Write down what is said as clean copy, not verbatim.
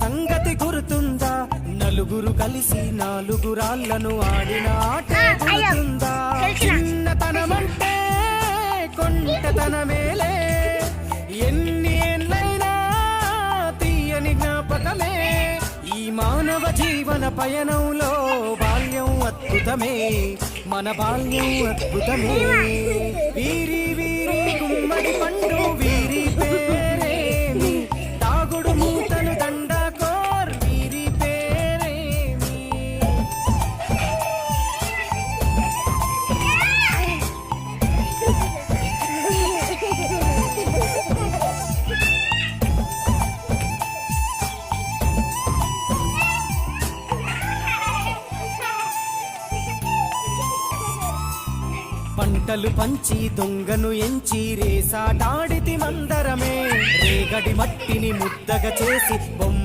సంగతి గుర్తుందా? నలుగురు కలిసి నాలుగు రాళ్లను ఆడిన ఆట గుర్తుందా? చిన్నతనమంటే కొంటతనమేలే, ఎన్ని ఏళ్ళైనా తీయని జ్ఞాపకమే. ఈ మానవ జీవన పయనంలో బాల్యం అద్భుతమే, మన బాల్యం అద్భుతమే. వీరి వీరి గుమ్మడి పండు వీరి పేరేమి, తాగుడు మూతలు దండకోర్ వీరి పేరేమి. పంటలు పంచి దొంగను ఎంచి రేసాటాడితి మందరమే, రేగడి మట్టిని ముద్దగా చేసి బొమ్మ